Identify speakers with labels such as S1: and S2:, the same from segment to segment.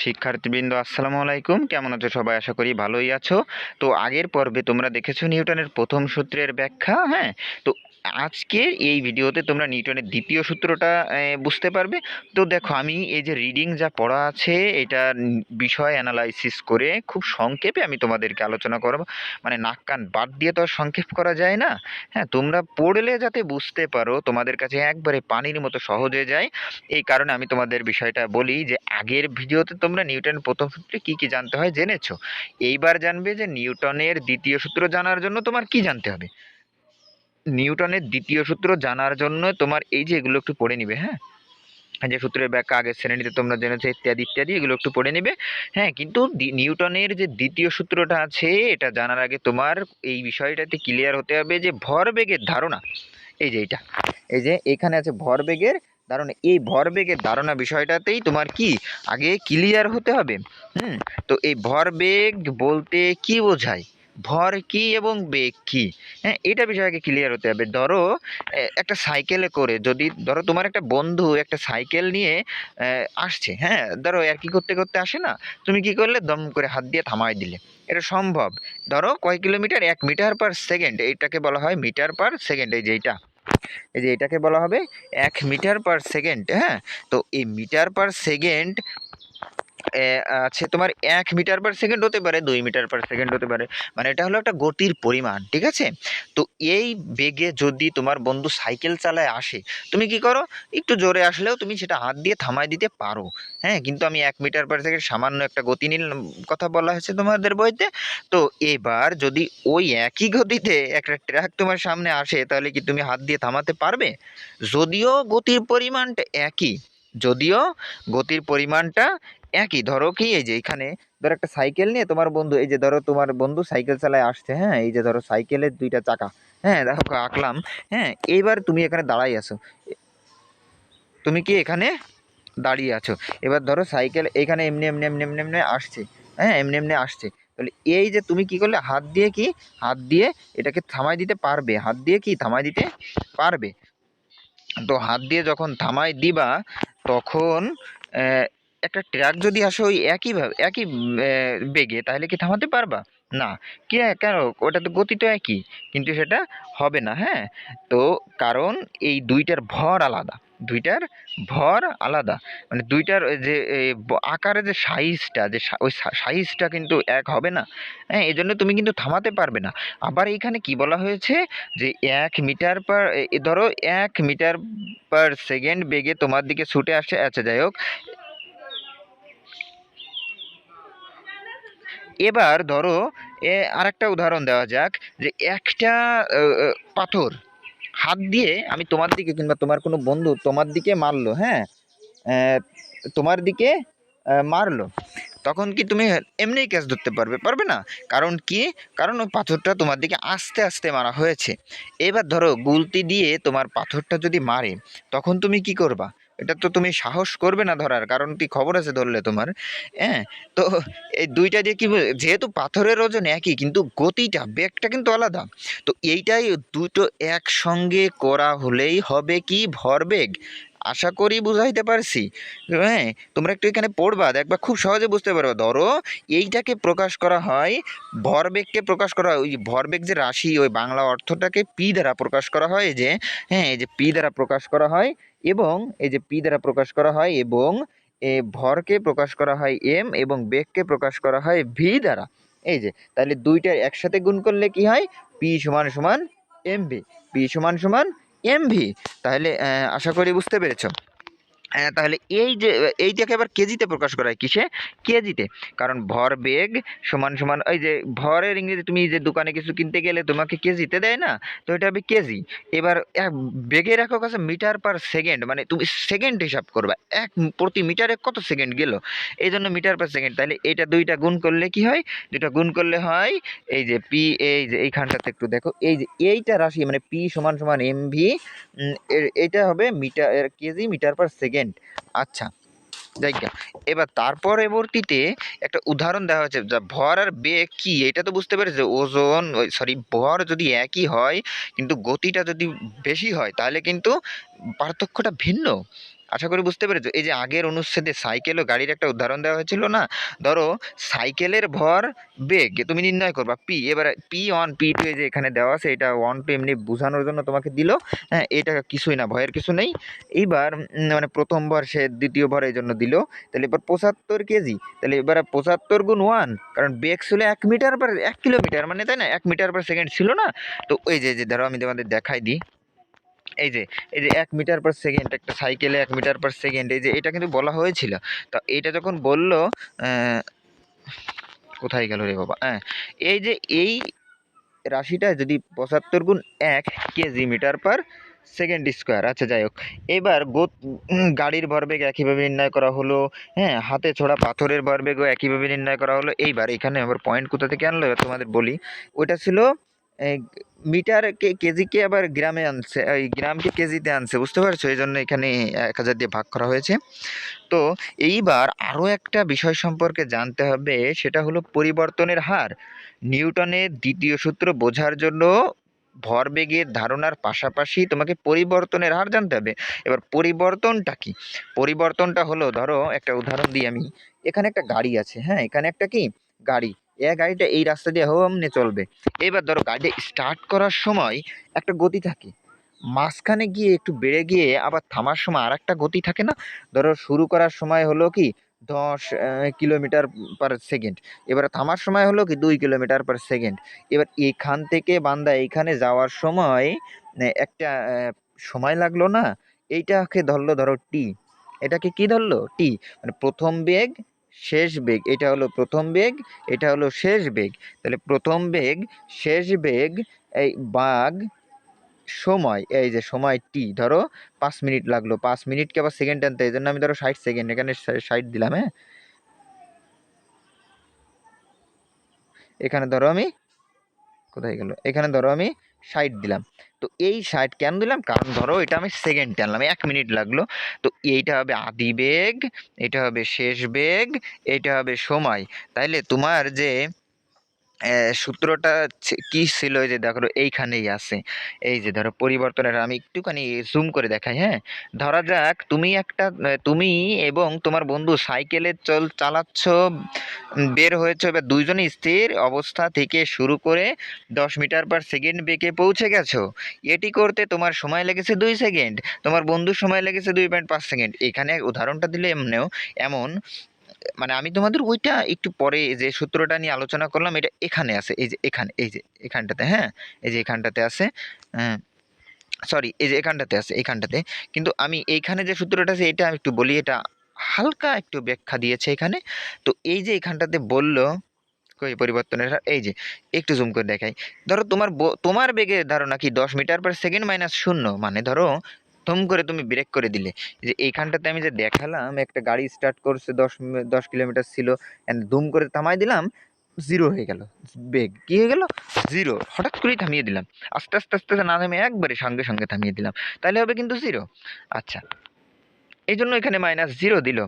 S1: শিক্ষার্থীবৃন্দ আসসালামু আলাইকুম, কেমন আছো সবাই? আশা করি ভালোই আছো। তো আগের পর্বে তোমরা দেখেছো নিউটনের প্রথম সূত্রের ব্যাখ্যা, হ্যাঁ? তো আজকের এই ভিডিওতে তোমরা নিউটনের দ্বিতীয় সূত্রটা বুঝতে পারবে। তো দেখো, আমি এই যে রিডিং যা পড়া আছে এটা বিষয় অ্যানালাইসিস করে খুব সংক্ষেপে আমি তোমাদেরকে আলোচনা করব। মানে নাক কান বাদ দিয়ে তো আর সংক্ষেপ করা যায় না। হ্যাঁ, তোমরা পড়লে যাতে বুঝতে পারো, তোমাদের কাছে একবারে পানির মতো সহজে যায়, এই কারণে আমি তোমাদের বিষয়টা বলি যে আগের ভিডিওতে তোমরা নিউটনের প্রথম সূত্রে কি কি জানতে হয় জেনেছো। এইবার জানবে যে নিউটনের দ্বিতীয় সূত্র জানার জন্য তোমার কি জানতে হবে। নিউটনের দ্বিতীয় সূত্র জানার জন্য তোমার এই যে এগুলো একটু পড়ে নিবে, হ্যাঁ? যে সূত্রের ব্যাখ্যা আগের শ্রেণীতে তোমরা জেনেছো ইত্যাদি ইত্যাদি, এগুলো একটু পড়ে নিবে। হ্যাঁ, কিন্তু নিউটনের যে দ্বিতীয় সূত্রটা আছে এটা জানার আগে তোমার এই বিষয়টাতে ক্লিয়ার হতে হবে যে ভরবেগের ধারণা, এই যে এইটা, এই যে এখানে আছে ভরবেগের ধারণা, এই ভরবেগের ধারণা বিষয়টাতেই তোমার কি আগে ক্লিয়ার হতে হবে। তো এই ভরবেগ বলতে কি বোঝায়, ভর কি এবং বেগ কি, হ্যাঁ এটা বিষয় আগে ক্লিয়ার হতে হবে। ধরো একটা সাইকেলে করে, যদি ধরো তোমার একটা বন্ধু একটা সাইকেল নিয়ে আসছে, হ্যাঁ ধরো আর কি করতে করতে আসে না, তুমি কি করলে দম করে হাত দিয়ে থামাই দিলে, এটা সম্ভব। ধরো কয় কিলোমিটার, 1 মিটার/সেকেন্ড, এইটাকে বলা হয় মিটার/সেকেন্ড। এই যে এটাকে বলা হবে 1 মিটার/সেকেন্ড। হ্যাঁ, তো এই মিটার/সেকেন্ড আছে তোমার, 1 মিটার/সেকেন্ড হতে পারে, 2 মিটার/সেকেন্ড হতে পারে। মানে এটা হলো একটা গতির পরিমাণ, ঠিক আছে? তো এই বেগে যদি তোমার বন্ধু সাইকেল চালায় আসে, তুমি কি করো, একটু জোরে আসলেও তুমি সেটা হাত দিয়ে থামায় দিতে পারো। হ্যাঁ, কিন্তু আমি 1 মিটার/সেকেন্ড সামান্য একটা গতি নিলাম, কথা বলা হয়েছে তোমাদের বইতে। তো এবার যদি ওই একই গতিতে একটা ট্রাক তোমার সামনে আসে, তাহলে কি তুমি হাত দিয়ে থামাতে পারবে? যদিও গতির পরিমাণটা একই, যদিও গতির পরিমাণটা একই, ধরো কি এই যে এখানে ধরো একটা সাইকেল নিয়ে তোমার বন্ধু, এই যে ধরো তোমার বন্ধু সাইকেল চালায় আসছে, হ্যাঁ এই যে ধরো সাইকেলের 2টা চাকা, হ্যাঁ দেখো আঁকলাম। হ্যাঁ, এইবার তুমি এখানে দাঁড়াই আছো, তুমি কি এখানে দাঁড়িয়ে আছো। এবার ধরো সাইকেল এখানে এমনি এমনি এমনি এমনি এমনি আসছে, হ্যাঁ এমনি এমনি আসছে। তাহলে এই যে তুমি কি করলে, হাত দিয়ে কি, হাত দিয়ে এটাকে থামাই দিতে পারবে, হাত দিয়ে কি থামাই দিতে পারবে। তো হাত দিয়ে যখন থামাই দিবা, তখন একটা ট্রাক যদি আসে ওই একইভাবে একই বেগে, তাহলে কি থামাতে পারবা? না। কি, কেন? ওটা তো গতি তো একই, কিন্তু সেটা হবে না। হ্যাঁ, তো কারণ এই দুইটার ভর আলাদা, দুইটার ভর আলাদা, মানে দুইটার ওই যে আকারের যে সাইজটা, যে ওই সাইজটা কিন্তু এক হবে না। হ্যাঁ, এই জন্য তুমি কিন্তু থামাতে পারবে না। আবার এইখানে কি বলা হয়েছে যে 1 মিটার/সেকেন্ড বেগে তোমার দিকে ছুটে আসছে। আচ্ছা যাই হোক, এবার ধরো আরেকটা উদাহরণ দেওয়া যাক, যে একটা পাথর হাত দিয়ে আমি তোমার দিকে, কিংবা তোমার কোনো বন্ধু তোমার দিকে মারলো, হ্যাঁ আহ, তোমার দিকে মারলো, তখন কি তুমি এমনিই ক্যাচ ধরতে পারবে? পারবে না। কারণ কি? কারণ ওই পাথরটা তোমার দিকে আস্তে আস্তে মারা হয়েছে। এবার ধরো গুলতি দিয়ে তোমার পাথরটা যদি মারে, তখন তুমি কি করবা? এটা তো তুমি সাহস করবে না ধরার, কারণ কি খবর আছে ধরলে তোমার। হ্যাঁ, তো এই দুইটা দিয়ে কি যেহেতু পাথরের ওজন একই, কিন্তু গতিটা, বেগটা কিন্তু আলাদা। তো এইটাই দুটো একসঙ্গে করা হলেই হবে কি, ভরবেগ। আশা করি বুঝাইতে পারছি। হ্যাঁ, তোমরা একটু এখানে পড়বা, দেখবা খুব সহজে বুঝতে পারবে। ধরো এইটাকে প্রকাশ করা হয়, ভরবেগকে প্রকাশ করা হয়, ওই ভরবেগ যে রাশি, ওই বাংলা অর্থটাকে পি দ্বারা প্রকাশ করা হয়, এই যে, হ্যাঁ এই যে পি দ্বারা প্রকাশ করা হয়, এবং এই যে পি দ্বারা প্রকাশ করা হয়, এবং ভরকে প্রকাশ করা হয় এম, এবং বেগকে প্রকাশ করা হয় ভি দ্বারা। এই যে, তাহলে দুইটা একসাথে গুণ করলে কি হয়, পি সমান সমান এম ভি, পি সমান সমান এম ভি। তাহলে আশা করি বুঝতে পেরেছো। তাহলে এই যে এইটাকে আবার কেজিতে প্রকাশ করা হয়, কিসে? কেজিতে। কারণ ভরবেগ সমান সমান ওই যে ভরের ইংরেজি, তুমি যে দোকানে কিছু কিনতে গেলে তোমাকে কেজিতে দেয় না, তো এটা হবে কেজি। এবার বেগের একক আছে মিটার/সেকেন্ড, মানে তুমি সেকেন্ড হিসাব করবা, প্রতি মিটারে কত সেকেন্ড গেল, এই জন্য মিটার/সেকেন্ড। তাহলে এটা দুইটা গুণ করলে কি হয়, দুইটা গুণ করলে হয় এই যে পি, এই যে এইখানটাতে একটু দেখো, এই যে এইটা রাশি মানে পি সমান সমান এম ভি, এটা হবে মিটার, কেজি মিটার/সেকেন্ড। আচ্ছা জায়গা, এবার তার পরবর্তীতে একটা উদাহরণ দেওয়া হয়েছে, যা ভর আর বেগ কি এটা তো বুঝতে পেরেছে। ওজন, সরি, ভর যদি একই হয় কিন্তু গতিটা যদি বেশি হয়, তাহলে কিন্তু পার্থক্যটা ভিন্ন। আশা করি বুঝতে পেরেছো। এই যে আগের অনুচ্ছেদে সাইকেল ও গাড়ির একটা উদাহরণ দেওয়া হয়েছিল না, ধরো সাইকেলের ভর বেগ তুমি নির্ণয় করবা পি, এবার P1 P2 এই যে এখানে দেওয়া আছে, এটা 1 2 এমনি বোঝানোর জন্য তোমাকে দিল। হ্যাঁ, এটা কিছুই না, ভয়ের কিছু নেই। এইবার মানে প্রথম ভর সে দ্বিতীয় ভর এই জন্য দিল। তাহলে এবার 75 কেজি, তাহলে এবার 75 × 1, কারণ বেগ ছিল 1 মিটার/1 কিলোমিটার, মানে তাই না, 1 মিটার/সেকেন্ড ছিল না। তো ওই যে ধরো আমি তোমাদের দেখাই দিই, এই যে 1 মিটার/সেকেন্ড, একটা সাইকেলে 1 মিটার/সেকেন্ড, এই যে এটা কিন্তু বলা হয়েছিল। তো এটা যখন বললো, কোথায় গেল রে বাবা, হ্যাঁ, এই যে এই রাশিটা যদি 75 × 1 কেজি মিটার/সেকেন্ড স্কোয়ার, আচ্ছা যাই হোক। এবার গাড়ির ভরবেগ একইভাবে নির্ণয় করা হলো। হ্যাঁ, হাতে ছোড়া পাথরের ভরবেগও একইভাবে নির্ণয় করা হলো। এইবার এখানে আবার পয়েন্ট কোথা থেকে আনলো এবার তোমাদের বলি। ওইটা ছিল মিটারকে কেজিকে আবার গ্রামে আনছে, ওই গ্রামকে কেজিতে আনছে, বুঝতে পারছো, এই জন্য এখানে 1000 দিয়ে ভাগ করা হয়েছে। তো এইবার আরও একটা বিষয় সম্পর্কে জানতে হবে, সেটা হলো পরিবর্তনের হার। নিউটনের দ্বিতীয় সূত্র বোঝার জন্য ভরবেগের ধারণার পাশাপাশি তোমাকে পরিবর্তনের হার জানতে হবে। এবার পরিবর্তনটা কি? পরিবর্তনটা হলো, ধরো একটা উদাহরণ দিই আমি। এখানে একটা গাড়ি আছে, হ্যাঁ, এখানে একটা কি গাড়ি, গাড়িটা এই রাস্তা দিয়ে হোমনে চলবে। এবার ধরো গাড়িটা স্টার্ট করার সময় একটা গতি থাকে, মাঝখানে গিয়ে একটু বেড়ে গিয়ে আবার থামার সময় আর একটা গতি থাকে না। ধরো শুরু করার সময় হলো কি 10 কিলোমিটার/সেকেন্ড, এবার থামার সময় হলো কি 2 কিলোমিটার/সেকেন্ড। এবার এখান থেকে বান্দা এইখানে যাওয়ার সময় একটা সময় লাগলো না, এইটাকে ধরলো ধরো টি। এটাকে কি ধরলো? টি, মানে প্রথম বেগ শেষ বেগ, এটা হলো প্রথম বেগ, এটা হলো শেষ বেগ। তাহলে প্রথম বেগ শেষ বেগ এই বাগ সময়, এই যে সময় টি, ধরো 5 মিনিট লাগলো, 5 মিনিটকে আবার সেকেন্ড আনতে, এই জন্য আমি ধরো 60 সেকেন্ড, এখানে 60 দিলাম। হ্যাঁ, এখানে ধরো আমি, কোথায় গেল, এখানে ধরো আমি 60 দিলাম। তো এই 60 কেন দিলাম? কারণ ধরো এটা আমি সেকেন্ড আনলাম, 1 মিনিট লাগলো। তো এইটা হবে আদি বেগ, এটা হবে শেষ বেগ, এটা হবে সময়। তাইলে তোমার যে সূত্রটা কি ছিল, এই যে দেখো এইখানেই আছে। এই যে ধরো পরিবর্তনের, আমি একটুখানি জুম করে দেখাই। হ্যাঁ, ধরা যাক তুমি এবং তোমার বন্ধু সাইকেলে চালাচ্ছ, বের হয়েছে, এবার দুইজনই স্থির অবস্থা থেকে শুরু করে 10 মিটার/সেকেন্ড বেগে পৌঁছে গেছো। এটি করতে তোমার সময় লেগেছে 2 সেকেন্ড, তোমার বন্ধুর সময় লেগেছে 2.5 সেকেন্ড। এখানে উদাহরণটা দিলে এমন, মানে আমি তোমাদের ওইটা একটু পরে যে সূত্রটা নিয়ে আলোচনা করলাম, এটা এখানে আছে, এই যে এখানে, এই যে এখানটাতে, হ্যাঁ, এই যে এখানটাতে আছে, সরি, এই যে এখানটাতে আছে, এইখানটাতে। কিন্তু আমি এইখানে যে সূত্রটা আছে এটা আমি একটু বলি, এটা হালকা একটু ব্যাখ্যা দিয়েছে এখানে। তো এই যে এখানটাতে বললো কই পরিবর্তনের হার, এই যে একটু জুম করে দেখাই। ধরো তোমার বেগের ধারণা কি 10 মিটার/সেকেন্ড -0, মানে ধরো থম করে তুমি ব্রেক করে দিলে। যে এইখানটাতে আমি যে দেখালাম, একটা গাড়ি স্টার্ট করছে, 10 কিলোমিটার ছিল, দুম করে থামাই দিলাম, 0 হয়ে গেল। বেগ কি হয়ে গেল? 0। হঠাৎ করেই থামিয়ে দিলাম, আস্তে আস্তে আস্তে না থামিয়ে একবারে সঙ্গে সঙ্গে থামিয়ে দিলাম, তাহলে হবে কিন্তু 0। আচ্ছা, এই জন্য এখানে -0 দিল।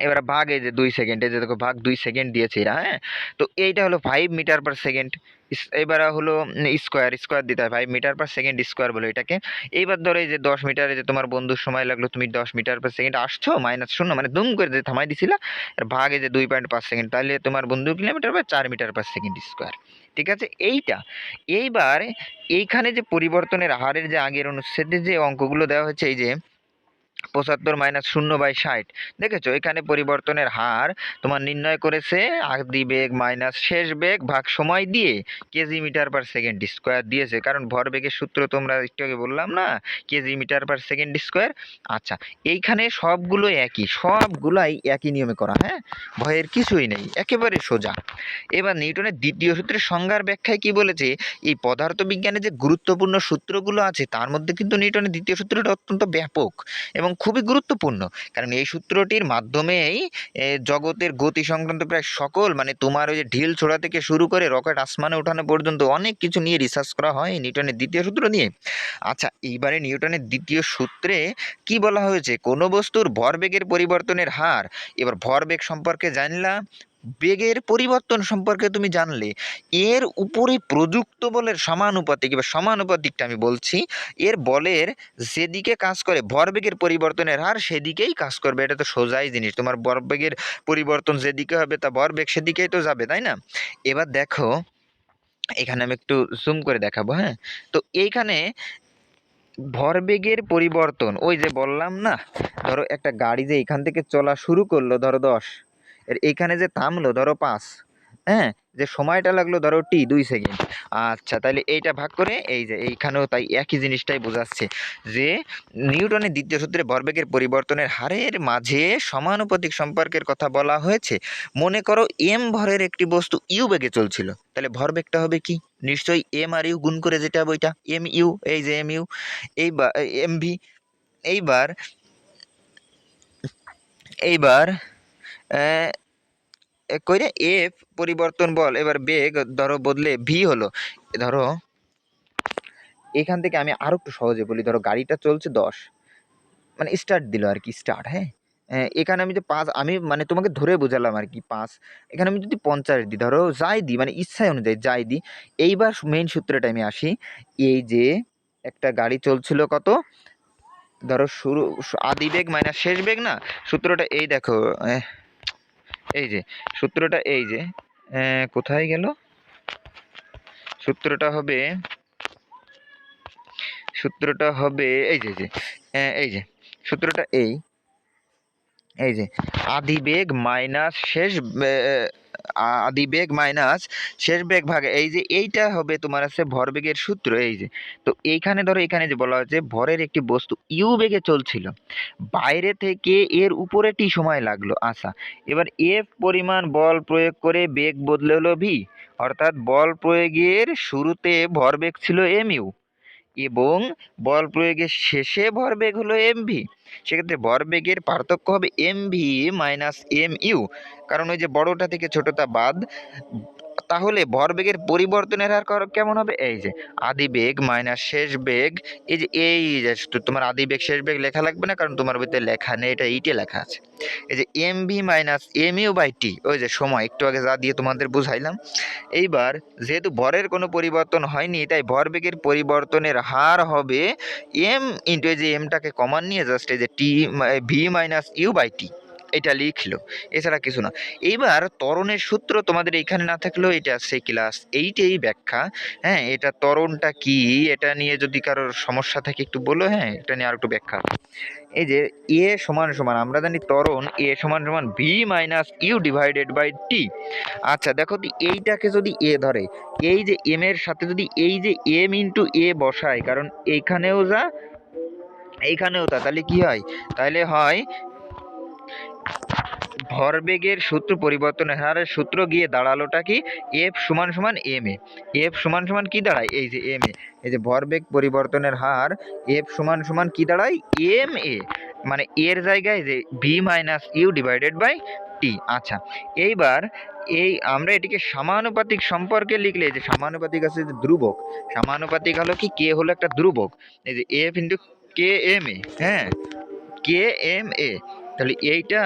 S1: এবার ভাগ, এই যে 2 সেকেন্ড, এই যে দেখো ভাগ 2 সেকেন্ড দিয়েছে এরা। হ্যাঁ, তো এইটা হলো 5 মিটার/সেকেন্ড। এবার হলো স্কোয়ার, স্কোয়ার দিতে হয়, 5 মিটার/সেকেন্ড স্কোয়ার বলে এটাকে। এইবার ধরো এই যে 10 মিটার, এই যে তোমার বন্ধুর সময় লাগলো, তুমি 10 মিটার/সেকেন্ড আসছো, -0, মানে দুম করে যে থামাই দিছিলা, আর ভাগ এই যে 2.5 সেকেন্ড, তাহলে তোমার বন্ধু কিলোমিটার বা 4 মিটার/সেকেন্ড স্কোয়ার। ঠিক আছে, এইবার এইখানে যে পরিবর্তনের হারের যে আগের অনুচ্ছেদে যে অঙ্কগুলো দেওয়া হচ্ছে, এই যে 75 - 0/60, দেখেছো এখানে পরিবর্তনের হার তোমার নির্ণয় করেছে আদি বেগ মাইনাস শেষ বেগ ভাগ সময় দিয়ে কেজি/মিটার/সেকেন্ড স্কোয়ার দিয়েছে, কারণ ভরবেগের সূত্র তোমরা একটু আগে বললাম না, কেজি/মিটার/সেকেন্ড স্কোয়ার। আচ্ছা, এইখানে সবগুলাই একই নিয়মে করা। হ্যাঁ, ভয়ের কিছুই নেই, একেবারে সোজা। এবার নিউটনের দ্বিতীয় সূত্রের সংজ্ঞার ব্যাখ্যায় কি বলেছে, এই পদার্থবিজ্ঞানে যে গুরুত্বপূর্ণ সূত্রগুলো আছে তার মধ্যে কিন্তু নিউটনের দ্বিতীয় সূত্রটা অত্যন্ত ব্যাপক এবং খুবই গুরুত্বপূর্ণ। কারণ এই সূত্রটির মাধ্যমেই জগতের গতি সংক্রান্ত প্রায় সকল, মানে তোমার ওই যে ঢিল ছোড়া থেকে শুরু করে রকেট আসমানে ওঠানো পর্যন্ত অনেক কিছু নিয়ে রিসার্চ করা হয় নিউটনের দ্বিতীয় সূত্র নিয়ে। আচ্ছা, এইবারে নিউটনের দ্বিতীয় সূত্রে কি বলা হয়েছে, কোনো বস্তুর ভরবেগের পরিবর্তনের হার। এবার ভরবেগ সম্পর্কে জানলা, বেগের পরিবর্তন সম্পর্কে তুমি জানলে এর উপরে প্রযুক্ত বলের সমানুপাতিক, এবার সমানুপাতিকটা আমি বলছি, এর বলের যেদিকে কাজ করে ভরবেগের পরিবর্তনের হার সেদিকেই কাজ করবে। এটা তো সোজাই জিনিস, তোমার ভরবেগের পরিবর্তন যেদিকে হবে তা ভরবেগ সেদিকেই তো যাবে, তাই না? এবার দেখো এখানে আমি একটু জুম করে দেখাবো, হ্যাঁ। তো এইখানে ভরবেগের পরিবর্তন, ওই যে বললাম না, ধরো একটা গাড়ি যে এখান থেকে চলা শুরু করলো ধরো 10, এর এখানে যে থামলো ধরো 5, হ্যাঁ, যে সময়টা লাগলো ধরো 2 সেকেন্ড। আচ্ছা, তাহলে এইটা ভাগ করে এই যে এইখানেও তাই একই জিনিসটাই বোঝাচ্ছে যে নিউটনের দ্বিতীয় সূত্রে ভরবেগের পরিবর্তনের হারের মাঝে সমানুপাতিক সম্পর্কের কথা বলা হয়েছে। মনে করো এম ভরের একটি বস্তু ইউ বেগে চলছিল, তাহলে ভরবেগটা হবে কি? নিশ্চয়ই এম আর ইউ গুণ করে যেটা হবে ওইটা এম ইউ, এই যে এম ইউ, এইবার এম ভি। এইবার এইবার কইরে এফ পরিবর্তন বল, এবার বেগ ধরো বদলে ভি হলো। ধরো এখান থেকে আমি আরো একটু সহজে বলি, ধরো গাড়িটা চলছে 10, মানে স্টার্ট দিল আর কি, স্টার্ট, হ্যাঁ। এখানে আমি যে 5, আমি মানে তোমাকে ধরে বোঝালাম আর কি 5, এখানে আমি যদি 50 দিই, ধরো যাই দিই, মানে ইচ্ছায় অনুযায়ী যাই দিই। এইবার মেইন সূত্রটা আমি আসি, এই যে একটা গাড়ি চলছিল কত, ধরো শুরু আদি বেগ মাইনাস শেষ বেগ না, সূত্রটা এই দেখো, এই যে সূত্রটা, এই যে কোথায় গেল সূত্রটা হবে, সূত্রটা হবে এই যে এই যে সূত্রটা এই যে আদি বেগ মাইনাস শেষ আদি বেগ মাইনাস শেষ বেগ ভাগে, এই যে এইটা হবে তোমার আছে ভরবেগের সূত্র। এই যে, তো এইখানে ধরো এখানে যে বলা হয়েছে ভরের একটি বস্তু ইউ বেগে চলছিল, বাইরে থেকে এর উপরে টি সময় লাগলো। আচ্ছা, এবার এফ পরিমাণ বল প্রয়োগ করে বেগ বদলে হলো ভি, অর্থাৎ বল প্রয়োগের শুরুতে ভরবেগ ছিল এম ইউ এবং বল প্রয়োগের শেষে ভরবেগ হলো এমভি। সেক্ষেত্রে ভরবেগের পার্থক্য হবে এমভি মাইনাস এম ইউ, কারণ ওই যে বড়টা থেকে ছোটটা বাদ। তাহলে ভরবেগের পরিবর্তনের হার কেমন হবে? এই যে আদি বেগ মাইনাস শেষ বেগ, এই যে তোমার আদি বেগ শেষ বেগ লেখা লাগবে না, কারণ তোমার বইতে লেখা নেই, এটা এইটে লেখা আছে। এই যে M V minus M U by T, ওই যে সময় একটু আগে যা দিয়ে তোমাদের বুঝাইলাম। এইবার যেহেতু ভরের কোনো পরিবর্তন হয়নি, তাই ভরবেগের পরিবর্তনের হার হবে এম ইন্টু, এই যে এমটাকে কমান নিয়ে জাস্ট এই যে T V minus U by T, এটা লিখলো, এছাড়া কিছু না। এইবার ত্বরণের সূত্র তোমাদের এখানে না থাকলেও এটা সেই ক্লাস এইটেই ব্যাখ্যা, হ্যাঁ। এটা ত্বরণটা কি, এটা নিয়ে যদি কারোর সমস্যা থাকে একটু বলো, হ্যাঁ, এটা নিয়ে আর একটু ব্যাখ্যা। এই যে এ সমান সমান, আমরা জানি ত্বরণ এ সমান সমান V minus U divided by T. আচ্ছা দেখো তো, এইটাকে যদি এ ধরে, এই যে এম এর সাথে যদি এই যে এম ইন্টু এ বসায়, কারণ এইখানেও যা এইখানেও তা, তাহলে কি হয়? তাহলে হয় ভরবেগের সূত্র পরিবর্তনের হারের সূত্র গিয়ে দাঁড়ালোটা কি? এফ সমান সমান এম এ। এফ সমান সমান কি দাঁড়ায়? এই যে এম এ, এই যে ভরবেগ পরিবর্তনের হার এফ সমান সমান কি দাঁড়ায়? এম এ, মানে এর জায়গায় যে V minus U divided by T. আচ্ছা, এইবার এই আমরা এটিকে সমানুপাতিক সম্পর্কে লিখলে, যে সমানুপাতিক আছে যে ধ্রুবক, সমানুপাতিক হলো কি, কে হলো একটা ধ্রুবক, এই যে F into K M A, হ্যাঁ, কে এম এ। তাহলে এইটা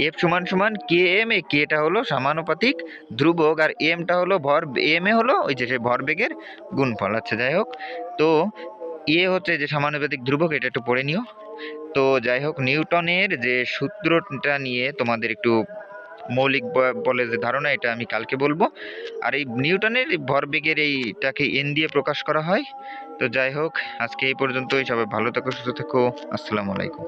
S1: এফ সমান সমান কে এম এ, কেটা হলো সমানুপাতিক ধ্রুবক আর এমটা হলো এম এ হলো ওই যে ভরবেগের গুণফল। আচ্ছা যাই হোক, তো এ হচ্ছে যে সমানুপাতিক ধ্রুবক, এটা একটু পড়ে নিও। তো যাই হোক, নিউটনের যে সূত্রটা নিয়ে তোমাদের একটু মৌলিক বলে যে ধারণা, এটা আমি কালকে বলবো। আর এই নিউটনের ভরবেগের এইটাকে এন দিয়ে প্রকাশ করা হয়। তো যাই হোক, আজকে এই পর্যন্তই। সবাই ভালো থেকো, সুস্থ থেকো, আসসালামু আলাইকুম।